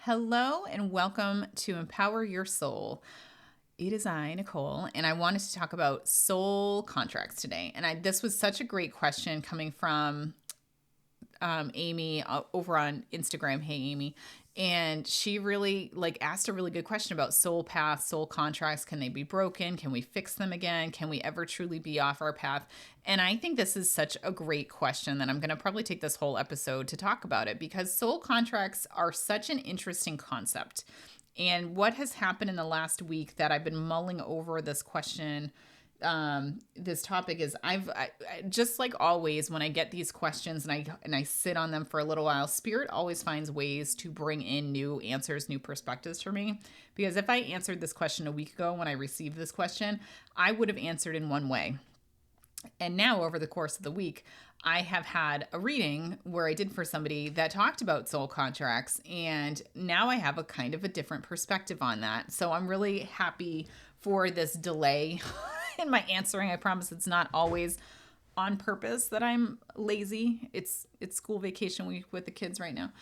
Hello and welcome to Empower Your Soul. It is I, Nicole, and I wanted to talk about soul contracts today. And this was such a great question coming from Amy over on Instagram. Hey, Amy. And she really asked a really good question about soul paths, soul contracts. Can they be broken? Can we fix them again? Can we ever truly be off our path? And I think this is such a great question that I'm going to probably take this whole episode to talk about it, because soul contracts are such an interesting concept. And what has happened in the last week that I've been mulling over this question, this topic, is I just like always when I get these questions and I sit on them for a little while, Spirit always finds ways to bring in new answers, new perspectives for me. Because if I answered this question a week ago when I received this question, I would have answered in one way. And now over the course of the week, I have had a reading where I did for somebody that talked about soul contracts, and now I have a kind of a different perspective on that. So I'm really happy for this delay in my answering. I promise it's not always on purpose that I'm lazy. It's school vacation week with the kids right now.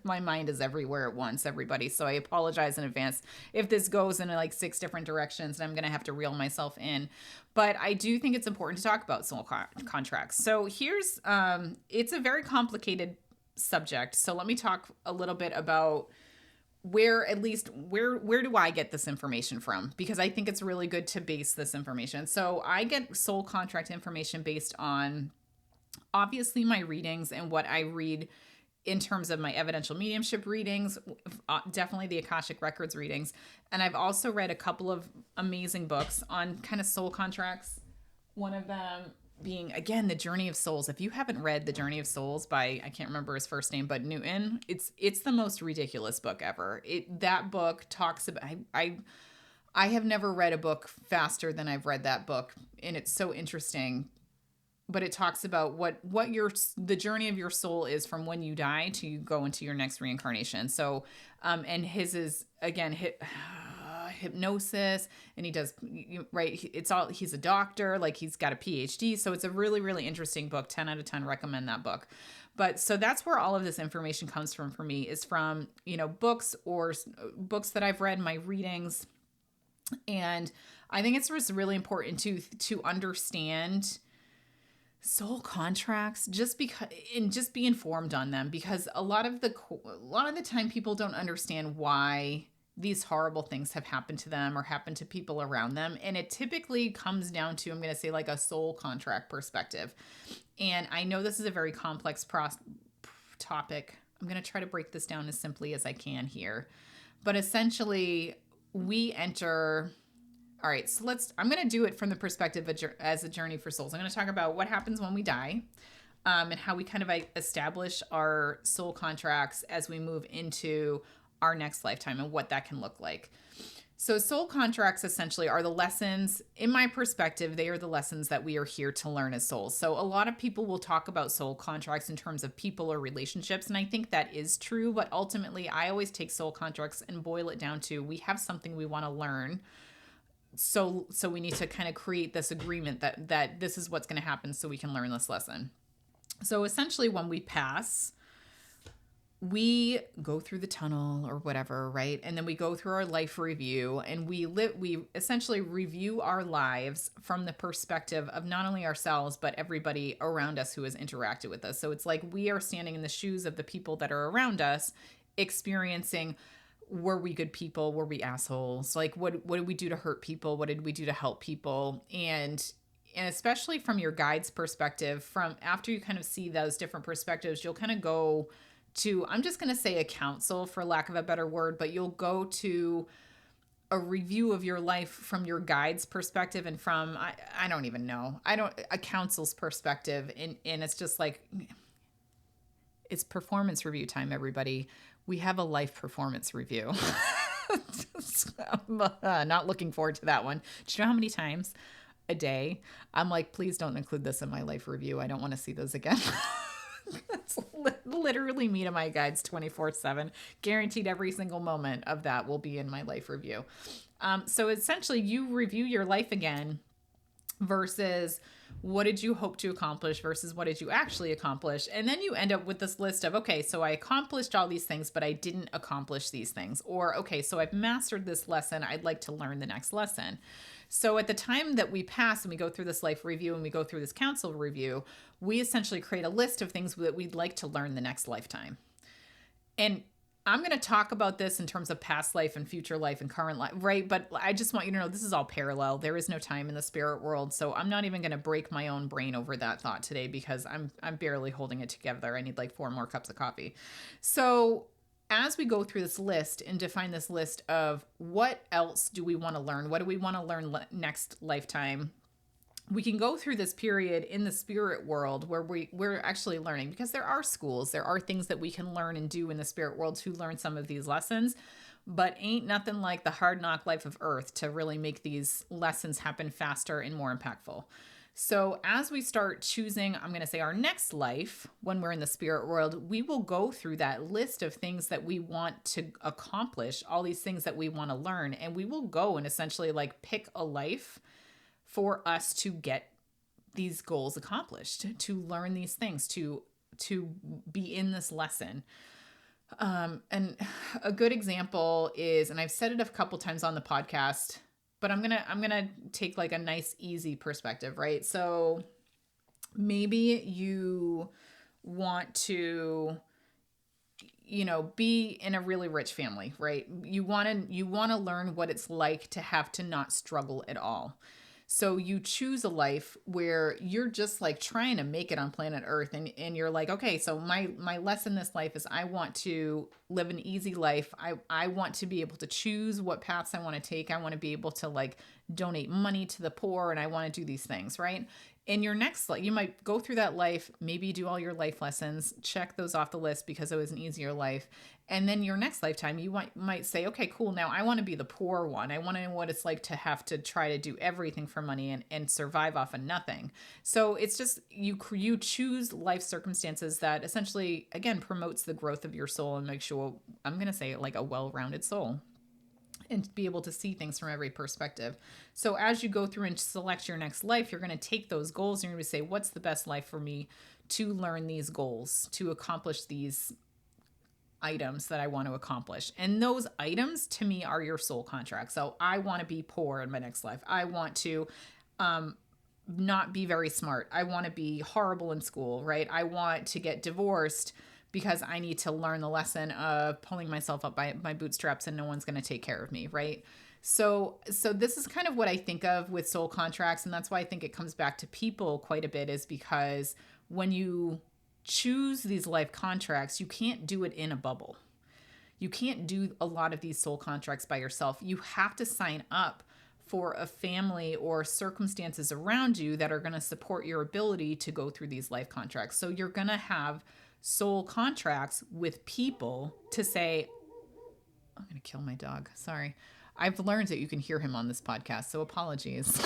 My mind is everywhere at once, everybody. So I apologize in advance if this goes in like 6 different directions and I'm going to have to reel myself in. But I do think it's important to talk about soul contracts. So here's, it's a very complicated subject. So let me talk a little bit about where do I get this information from? Because I think it's really good to base this information. So I get soul contract information based on obviously my readings and what I read in terms of my evidential mediumship readings, definitely the Akashic Records readings. And I've also read a couple of amazing books on kind of soul contracts. One of them being, again, The Journey of Souls. If you haven't read The Journey of Souls by, I can't remember his first name, but Newton, it's the most ridiculous book ever. That book talks about, I have never read a book faster than I've read that book. And it's so interesting. But it talks about what the journey of your soul is from when you die to you go into your next reincarnation. So, and his is again hypnosis, and he does right. He's a doctor, like he's got a PhD. So it's a really, really interesting book. 10 out of 10 recommend that book. But so that's where all of this information comes from for me, is from, books or books that I've read, my readings. And I think it's just really important to understand soul contracts, just be informed on them, because a lot of the time people don't understand why these horrible things have happened to them or happened to people around them. And it typically comes down to, I'm going to say, like a soul contract perspective. And I know this is a very complex topic. I'm going to try to break this down as simply as I can here. But essentially, we enter... All right, so I'm going to do it from the perspective as a journey for souls. I'm going to talk about what happens when we die, and how we kind of establish our soul contracts as we move into our next lifetime and what that can look like. So soul contracts essentially are the lessons, in my perspective, they are the lessons that we are here to learn as souls. So a lot of people will talk about soul contracts in terms of people or relationships, and I think that is true, but ultimately I always take soul contracts and boil it down to, we have something we want to learn. So we need to kind of create this agreement that this is what's going to happen so we can learn this lesson. So essentially when we pass, we go through the tunnel or whatever, right? And then we go through our life review, and we essentially review our lives from the perspective of not only ourselves, but everybody around us who has interacted with us. So it's like we are standing in the shoes of the people that are around us, experiencing, were we good people? Were we assholes? Like, what did we do to hurt people? What did we do to help people? And especially from your guide's perspective, from after you kind of see those different perspectives, you'll kind of go to, I'm just going to say a counsel for lack of a better word, but you'll go to a review of your life from your guide's perspective and from, I don't even know, a counsel's perspective. And it's just like, it's performance review time, everybody. We have a life performance review. I'm not looking forward to that one. Do you know how many times a day I'm like, please don't include this in my life review. I don't want to see those again. That's literally me to my guides 24/7. Guaranteed every single moment of that will be in my life review. So essentially you review your life again versus what did you hope to accomplish versus what did you actually accomplish. And then you end up with this list of, okay, so I accomplished all these things, but I didn't accomplish these things. Or, okay, so I've mastered this lesson. I'd like to learn the next lesson. So at the time that we pass and we go through this life review and we go through this counsel review, we essentially create a list of things that we'd like to learn the next lifetime. And I'm going to talk about this in terms of past life and future life and current life, right? But I just want you to know this is all parallel. There is no time in the spirit world. So I'm not even going to break my own brain over that thought today because I'm barely holding it together. I need like 4 more cups of coffee. So as we go through this list and define this list of what else do we want to learn? What do we want to learn next lifetime? We can go through this period in the spirit world where we're actually learning, because there are schools, there are things that we can learn and do in the spirit world to learn some of these lessons, but ain't nothing like the hard knock life of earth to really make these lessons happen faster and more impactful. So as we start choosing, I'm going to say our next life, when we're in the spirit world, we will go through that list of things that we want to accomplish, all these things that we want to learn, and we will go and essentially like pick a life for us to get these goals accomplished, to learn these things, to be in this lesson. And a good example is, and I've said it a couple times on the podcast, but I'm gonna take like a nice, easy perspective, right? So maybe you want to, be in a really rich family, right? You want to learn what it's like to have to not struggle at all. So you choose a life where you're just like trying to make it on planet Earth. And you're like, okay, so my lesson in this life is I want to live an easy life. I want to be able to choose what paths I want to take. I want to be able to like donate money to the poor, and I want to do these things, right? In your next life, you might go through that life, maybe do all your life lessons, check those off the list because it was an easier life. And then your next lifetime, you might say, okay, cool. Now I want to be the poor one. I want to know what it's like to have to try to do everything for money and survive off of nothing. So it's just, you choose life circumstances that essentially, again, promotes the growth of your soul and makes you, I'm going to say, like a well-rounded soul, and be able to see things from every perspective. So as you go through and select your next life, you're going to take those goals and you're going to say, what's the best life for me to learn these goals, to accomplish these items that I want to accomplish? And those items to me are your soul contract. So I want to be poor in my next life. I want to not be very smart. I want to be horrible in school, right? I want to get divorced because I need to learn the lesson of pulling myself up by my bootstraps and no one's going to take care of me, right? So this is kind of what I think of with soul contracts, and that's why I think it comes back to people quite a bit, is because when you choose these life contracts, you can't do it in a bubble. You can't do a lot of these soul contracts by yourself. You have to sign up for a family or circumstances around you that are going to support your ability to go through these life contracts. So you're going to have soul contracts with people to say, I'm going to kill my dog. Sorry. I've learned that you can hear him on this podcast, so apologies.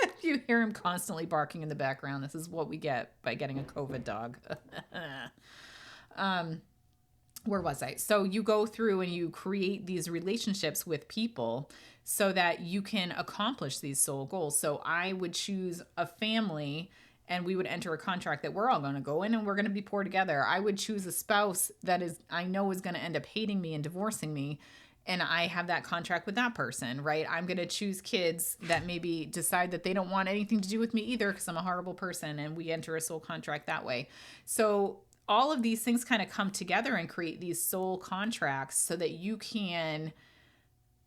If you hear him constantly barking in the background, this is what we get by getting a COVID dog. Where was I? So you go through and you create these relationships with people so that you can accomplish these soul goals. So I would choose a family and we would enter a contract that we're all going to go in and we're going to be poor together. I would choose a spouse that I know is going to end up hating me and divorcing me, and I have that contract with that person, right? I'm going to choose kids that maybe decide that they don't want anything to do with me either because I'm a horrible person, and we enter a soul contract that way. So all of these things kind of come together and create these soul contracts so that you can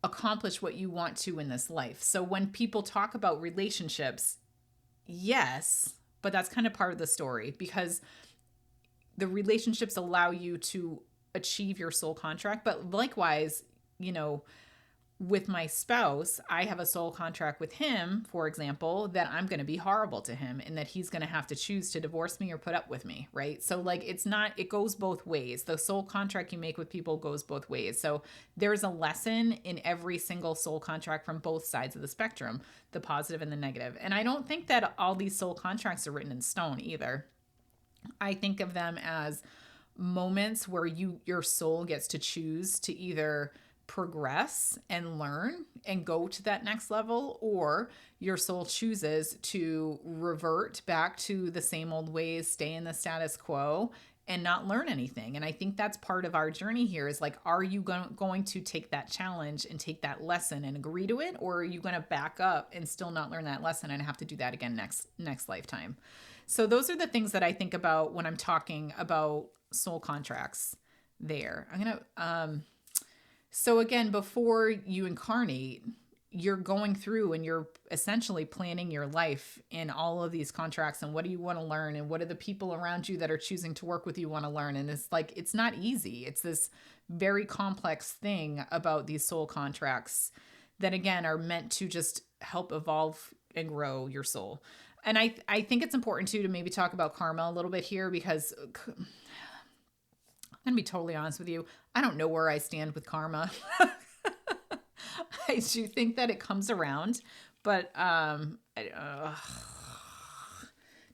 accomplish what you want to in this life. So when people talk about relationships, yes, but that's kind of part of the story, because the relationships allow you to achieve your soul contract. But likewise, with my spouse, I have a soul contract with him, for example, that I'm going to be horrible to him and that he's going to have to choose to divorce me or put up with me, right? So it goes both ways. The soul contract you make with people goes both ways. So there's a lesson in every single soul contract from both sides of the spectrum, the positive and the negative. And I don't think that all these soul contracts are written in stone either. I think of them as moments where your soul gets to choose to either progress and learn and go to that next level, or your soul chooses to revert back to the same old ways, stay in the status quo, and not learn anything. And I think that's part of our journey here is like, are you going to take that challenge and take that lesson and agree to it? Or are you going to back up and still not learn that lesson and have to do that again next lifetime? So those are the things that I think about when I'm talking about soul contracts there. So again, before you incarnate, you're going through and you're essentially planning your life in all of these contracts and what do you want to learn and what are the people around you that are choosing to work with you want to learn. And it's like, it's not easy. It's this very complex thing about these soul contracts that again are meant to just help evolve and grow your soul. And I think it's important too to maybe talk about karma a little bit here, because I'm going to be totally honest with you. I don't know where I stand with karma. I do think that it comes around, but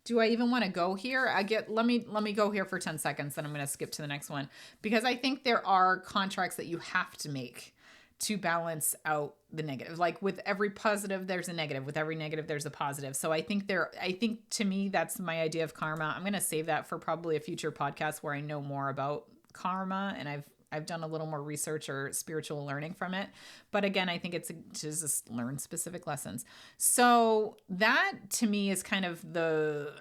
do I even want to go here? Let me go here for 10 seconds, then I'm going to skip to the next one, because I think there are contracts that you have to make to balance out the negative. Like with every positive, there's a negative. With every negative, there's a positive. So I think to me, that's my idea of karma. I'm going to save that for probably a future podcast where I know more about karma and I've done a little more research or spiritual learning from it. But again, I think it's to just learn specific lessons. So that to me is kind of the,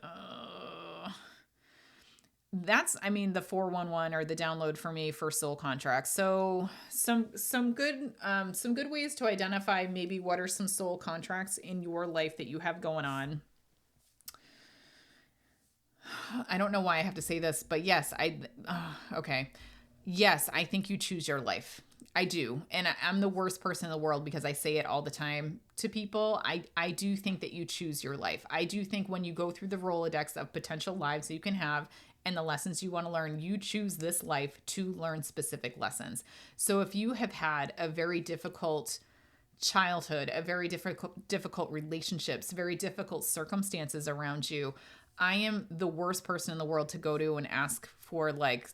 the 411 or the download for me for soul contracts. So some good ways to identify maybe what are some soul contracts in your life that you have going on. I don't know why I have to say this, but yes, okay. Yes, I think you choose your life. I do. And I'm the worst person in the world because I say it all the time to people. I do think that you choose your life. I do think when you go through the Rolodex of potential lives you can have and the lessons you want to learn, you choose this life to learn specific lessons. So if you have had a very difficult childhood, a very difficult relationships, very difficult circumstances around you, I am the worst person in the world to go to and ask for like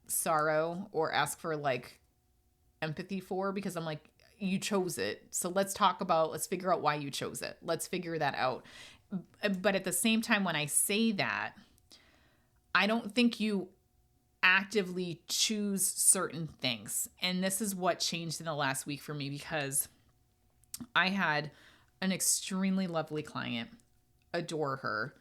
sorrow or ask for like empathy for, because I'm like, you chose it. So let's figure out why you chose it. Let's figure that out. But at the same time, when I say that, I don't think you actively choose certain things. And this is what changed in the last week for me, because I had an extremely lovely client, adore her.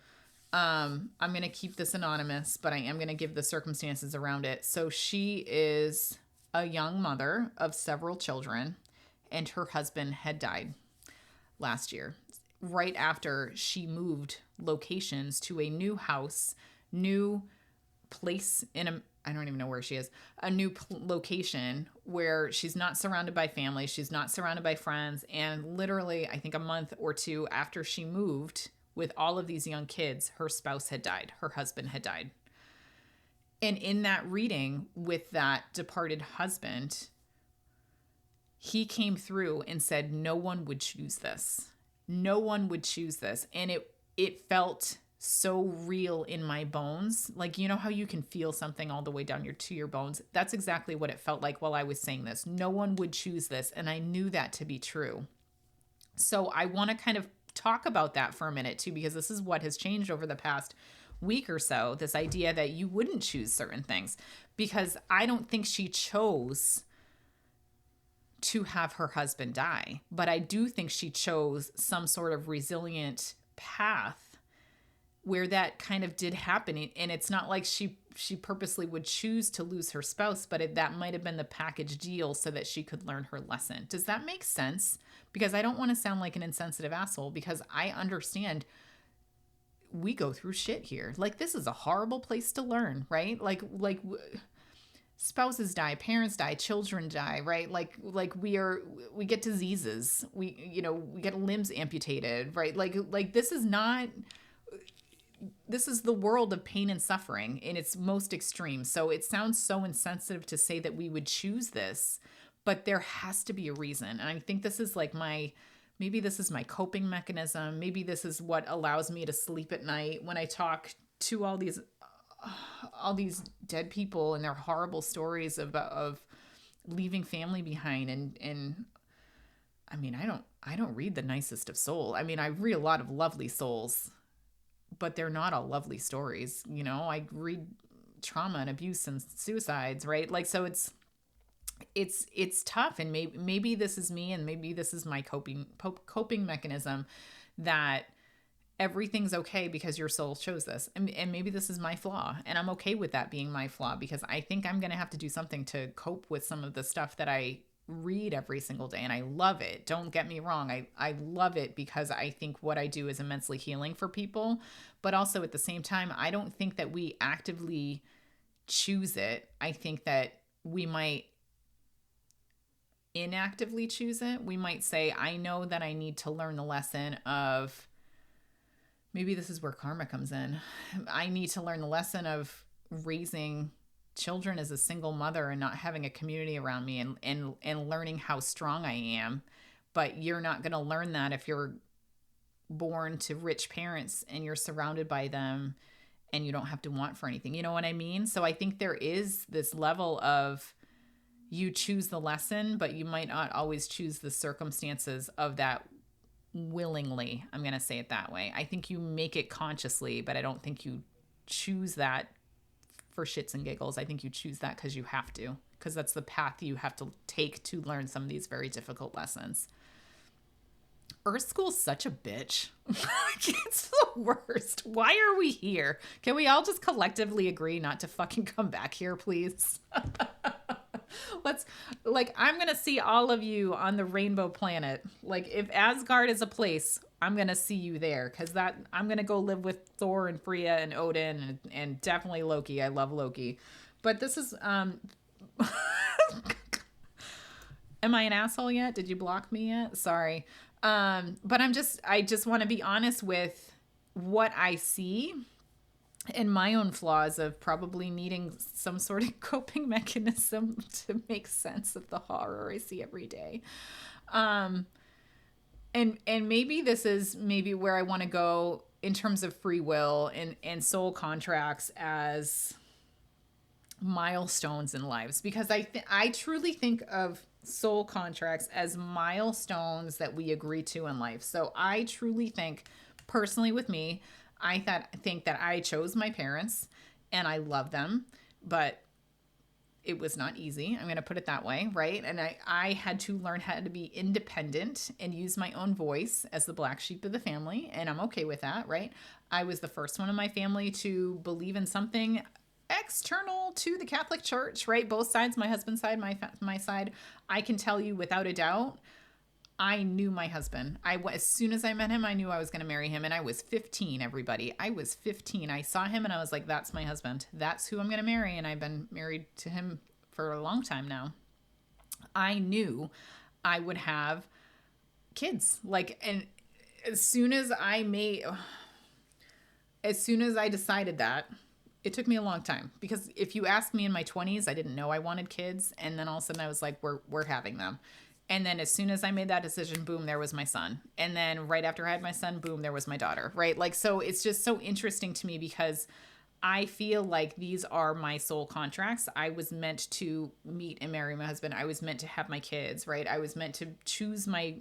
I'm going to keep this anonymous, but I am going to give the circumstances around it. So she is a young mother of several children, and her husband had died last year, right after she moved locations to a new house, new place I don't even know where she is, a new location where she's not surrounded by family. She's not surrounded by friends. And literally, I think a month or two after she moved with all of these young kids, her spouse had died. Her husband had died. And in that reading with that departed husband, he came through and said, no one would choose this. No one would choose this. And it felt so real in my bones. Like, you know how you can feel something all the way down to your bones? That's exactly what it felt like while I was saying this. No one would choose this. And I knew that to be true. So I want to kind of talk about that for a minute too, because this is what has changed over the past week or so, this idea that you wouldn't choose certain things, because I don't think she chose to have her husband die, but I do think she chose some sort of resilient path where that kind of did happen. And it's not like she purposely would choose to lose her spouse, but that might have been the package deal so that she could learn her lesson. Does that make sense? Because I don't want to sound like an insensitive asshole, because I understand we go through shit here. Like, this is a horrible place to learn, right? Like spouses die, parents die, children die, right? Like we get diseases. We get limbs amputated, right? Like this is the world of pain and suffering in its most extreme. So it sounds so insensitive to say that we would choose this, but there has to be a reason. And I think this is like maybe this is my coping mechanism. Maybe this is what allows me to sleep at night when I talk to all these dead people and their horrible stories of leaving family behind. And I mean, I don't read the nicest of soul. I mean, I read a lot of lovely souls, but they're not all lovely stories. I read trauma and abuse and suicides, right? Like, so it's tough. And maybe this is me, and maybe this is my coping mechanism, that everything's okay because your soul chose this. And maybe this is my flaw, and I'm okay with that being my flaw, because I think I'm going to have to do something to cope with some of the stuff that I read every single day. And I love it. Don't get me wrong. I love it because I think what I do is immensely healing for people. But also at the same time, I don't think that we actively choose it. I think that we might inactively choose it. We might say, I know that I need to learn the lesson of, maybe this is where karma comes in. I need to learn the lesson of raising children as a single mother and not having a community around me, and learning how strong I am. But you're not going to learn that if you're born to rich parents and you're surrounded by them and you don't have to want for anything. You know what I mean? So I think there is this level of, you choose the lesson, but you might not always choose the circumstances of that willingly. I'm going to say it that way. I think you make it consciously, but I don't think you choose that for shits and giggles. I think you choose that because you have to, because that's the path you have to take to learn some of these very difficult lessons. Earth School's such a bitch. It's the worst. Why are we here? Can we all just collectively agree not to fucking come back here, please? I'm going to see all of you on the rainbow planet. Like, if Asgard is a place, I'm going to see you there, because I'm going to go live with Thor and Freya and Odin and definitely Loki. I love Loki. But this is, am I an asshole yet? Did you block me yet? Sorry. But I just want to be honest with what I see, and my own flaws of probably needing some sort of coping mechanism to make sense of the horror I see every day. And maybe this is maybe where I want to go in terms of free will and soul contracts as milestones in lives, because I truly think of soul contracts as milestones that we agree to in life. So I truly think, personally with me, I think that I chose my parents and I love them, but it was not easy. I'm going to put it that way, right? And I had to learn how to be independent and use my own voice as the black sheep of the family, and I'm okay with that, right? I was the first one in my family to believe in something external to the Catholic Church, right? Both sides, my husband's side, my side. I can tell you without a doubt, I knew my husband. As soon as I met him, I knew I was going to marry him. And I was 15, everybody. I was 15. I saw him and I was like, that's my husband. That's who I'm going to marry. And I've been married to him for a long time now. I knew I would have kids. And as soon as I decided that, it took me a long time, because if you ask me in my 20s, I didn't know I wanted kids. And then all of a sudden I was like, we're having them. And then as soon as I made that decision, boom, there was my son. And then right after I had my son, boom, there was my daughter, right? So it's just so interesting to me, because I feel like these are my soul contracts. I was meant to meet and marry my husband. I was meant to have my kids, right? I was meant to choose my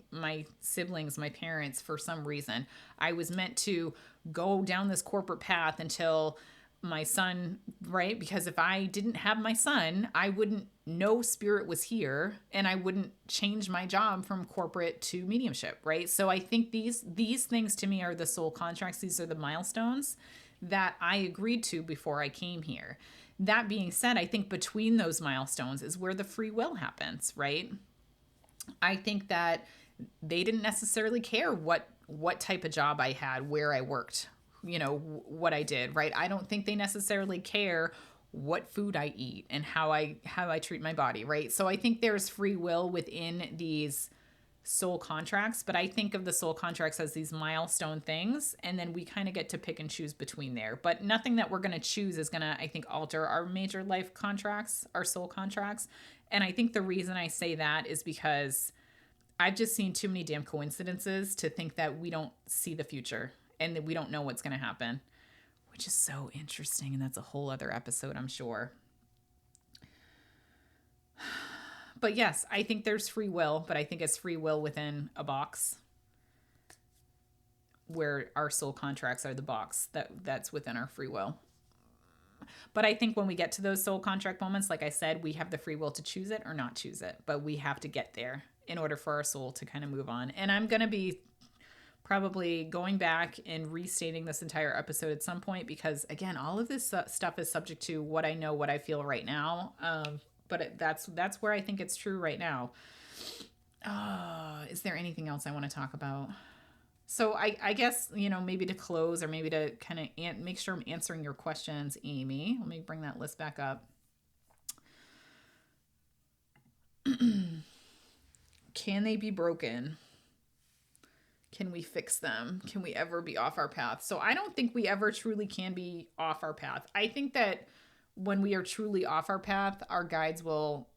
siblings, my parents, for some reason. I was meant to go down this corporate path until my son, right? Because if I didn't have my son, I wouldn't know spirit was here, and I wouldn't change my job from corporate to mediumship, right? So I think these things to me are the soul contracts. These are the milestones that I agreed to before I came here. That being said, I think between those milestones is where the free will happens, right? I think that they didn't necessarily care what type of job I had, where I worked, what I did, right? I don't think they necessarily care what food I eat and how I treat my body, right? So I think there's free will within these soul contracts, but I think of the soul contracts as these milestone things, and then we kind of get to pick and choose between there. But nothing that we're going to choose is going to, I think, alter our major life contracts, our soul contracts. And I think the reason I say that is because I've just seen too many damn coincidences to think that we don't see the future and that we don't know what's going to happen, which is so interesting. And that's a whole other episode, I'm sure. But yes, I think there's free will, but I think it's free will within a box where our soul contracts are the box that's within our free will. But I think when we get to those soul contract moments, like I said, we have the free will to choose it or not choose it, but we have to get there in order for our soul to kind of move on. And I'm going to be probably going back and restating this entire episode at some point, because again, all of this stuff is subject to what I know, what I feel right now. But that's where I think it's true right now. Is there anything else I want to talk about? So I guess, maybe to close, or maybe to kind of make sure I'm answering your questions, Amy. Let me bring that list back up. Can they be broken? Can we fix them? Can we ever be off our path? So I don't think we ever truly can be off our path. I think that when we are truly off our path, our guides will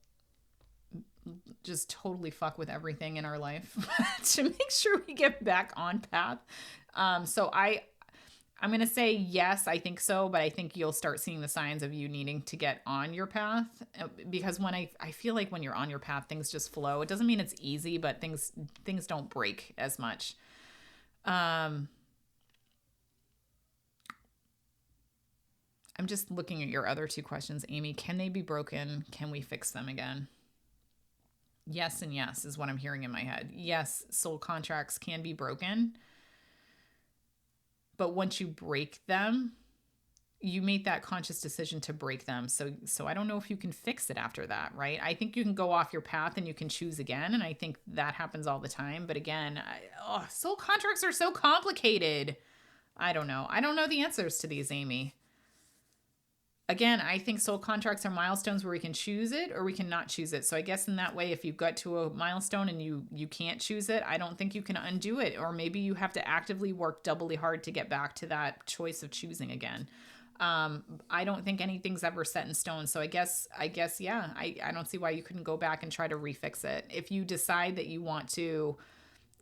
just totally fuck with everything in our life to make sure we get back on path. So I'm going to say yes, I think so, but I think you'll start seeing the signs of you needing to get on your path, because when I feel like when you're on your path, things just flow. It doesn't mean it's easy, but things don't break as much. I'm just looking at your other two questions, Amy. Can they be broken? Can we fix them again? Yes and yes is what I'm hearing in my head. Yes, soul contracts can be broken. But once you break them, you make that conscious decision to break them. So I don't know if you can fix it after that, right? I think you can go off your path and you can choose again. And I think that happens all the time. But again, soul contracts are so complicated. I don't know. I don't know the answers to these, Amy. Again, I think soul contracts are milestones where we can choose it or we can not choose it. So I guess in that way, if you got to a milestone and you can't choose it, I don't think you can undo it. Or maybe you have to actively work doubly hard to get back to that choice of choosing again. I don't think anything's ever set in stone. So I guess, yeah, I don't see why you couldn't go back and try to refix it. If you decide that you want to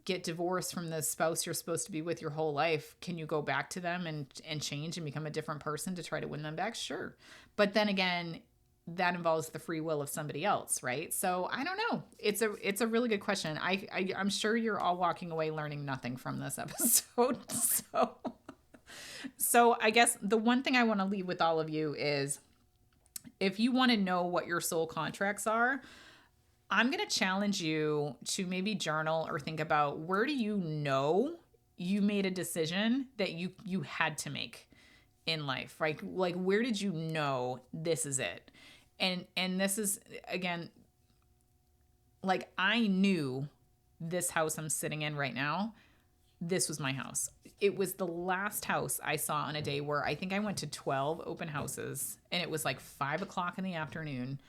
get divorced from the spouse you're supposed to be with your whole life, can you go back to them and change and become a different person to try to win them back? Sure. But then again, that involves the free will of somebody else, right? So I don't know. It's a really good question. I'm sure you're all walking away learning nothing from this episode. So I guess the one thing I want to leave with all of you is, if you want to know what your soul contracts are, I'm going to challenge you to maybe journal or think about, where do you know you made a decision that you had to make in life, right? Like where did you know this is it? And this is, again, like I knew this house I'm sitting in right now, this was my house. It was the last house I saw on a day where I think I went to 12 open houses, and it was like 5:00 in the afternoon.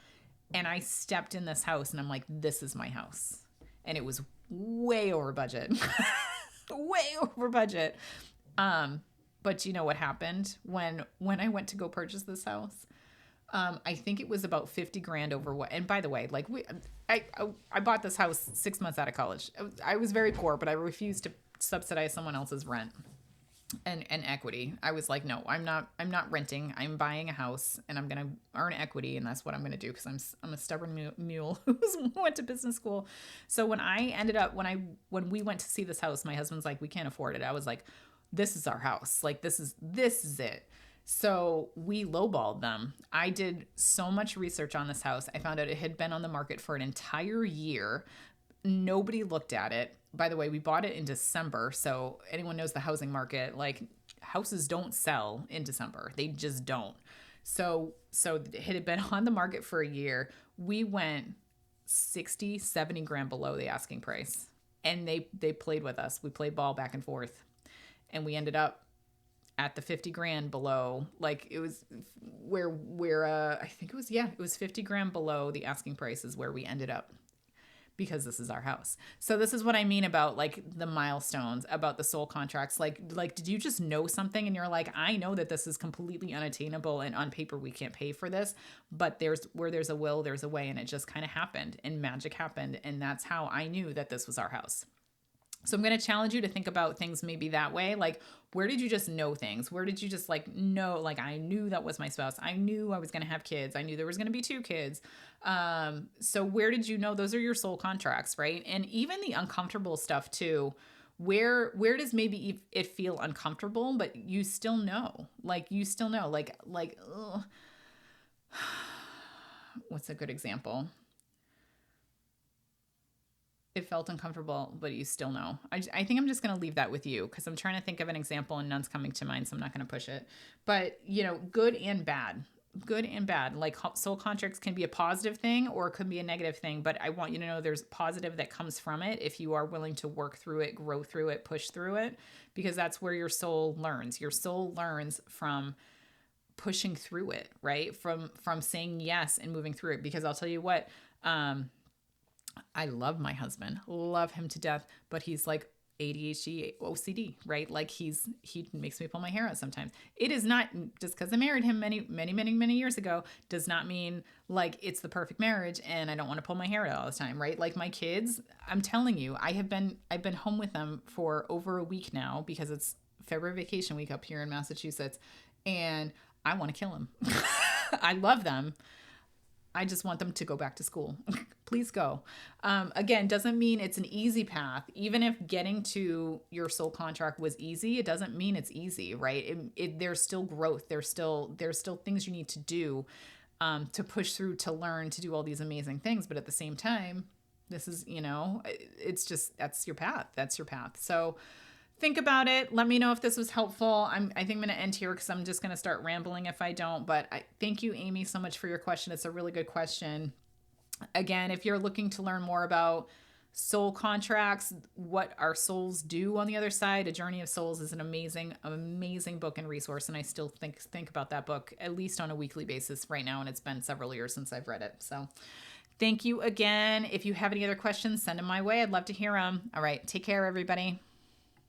And I stepped in this house and I'm like, this is my house. And it was way over budget. Way over budget. But you know what happened when I went to go purchase this house? I think it was about 50 grand over what, and by the way, like I bought this house 6 months out of college. I was very poor, but I refused to subsidize someone else's rent and equity. I was like, no, I'm not renting. I'm buying a house and I'm going to earn equity. And that's what I'm going to do, because I'm a stubborn mule who went to business school. So when we went to see this house, my husband's like, we can't afford it. I was like, this is our house. Like, this is it. So we lowballed them. I did so much research on this house. I found out it had been on the market for an entire year. Nobody looked at it. By the way, we bought it in December. So anyone knows the housing market, like houses don't sell in December. They just don't. So it had been on the market for a year. We went 60, 70 grand below the asking price. And they played with us. We played ball back and forth. And we ended up at the 50 grand below. Like it was where I think it was 50 grand below the asking price is where we ended up, because this is our house. So this is what I mean about like the milestones, about the soul contracts. Like, did you just know something and you're like, I know that this is completely unattainable and on paper we can't pay for this, but where there's a will, there's a way, and it just kind of happened and magic happened. And that's how I knew that this was our house. So I'm going to challenge you to think about things maybe that way. Like, where did you just know things? Where did you just like know, like, I knew that was my spouse. I knew I was going to have kids. I knew there was going to be 2 kids. So where did you know? Those are your soul contracts, right? And even the uncomfortable stuff too. Where does maybe it feel uncomfortable, but you still know, like you still know, like ugh. What's a good example? It felt uncomfortable, but you still know. I think I'm just going to leave that with you because I'm trying to think of an example and none's coming to mind, so I'm not going to push it. But, good and bad. Good and bad. Like soul contracts can be a positive thing or it could be a negative thing, but I want you to know there's positive that comes from it if you are willing to work through it, grow through it, push through it, because that's where your soul learns. Your soul learns from pushing through it, right? From saying yes and moving through it. Because I'll tell you what, I love my husband, love him to death, but he's like ADHD, OCD, right? Like he makes me pull my hair out sometimes. It is not just because I married him many years ago does not mean like it's the perfect marriage and I don't want to pull my hair out all the time, right? Like my kids, I'm telling you, I've been home with them for over a week now because it's February vacation week up here in Massachusetts, and I want to kill him. I love them. I just want them to go back to school. Please go. Again, doesn't mean it's an easy path. Even if getting to your soul contract was easy, it doesn't mean it's easy, right? There's still growth. There's still things you need to do to push through, to learn, to do all these amazing things. But at the same time, this is, it's just, that's your path. That's your path. So think about it. Let me know if this was helpful. I think I'm going to end here because I'm just going to start rambling if I don't. But thank you, Amy, so much for your question. It's a really good question. Again, if you're looking to learn more about soul contracts, what our souls do on the other side, A Journey of Souls is an amazing book and resource. And I still think about that book at least on a weekly basis right now. And it's been several years since I've read it. So thank you again. If you have any other questions, send them my way. I'd love to hear them. All right. Take care, everybody.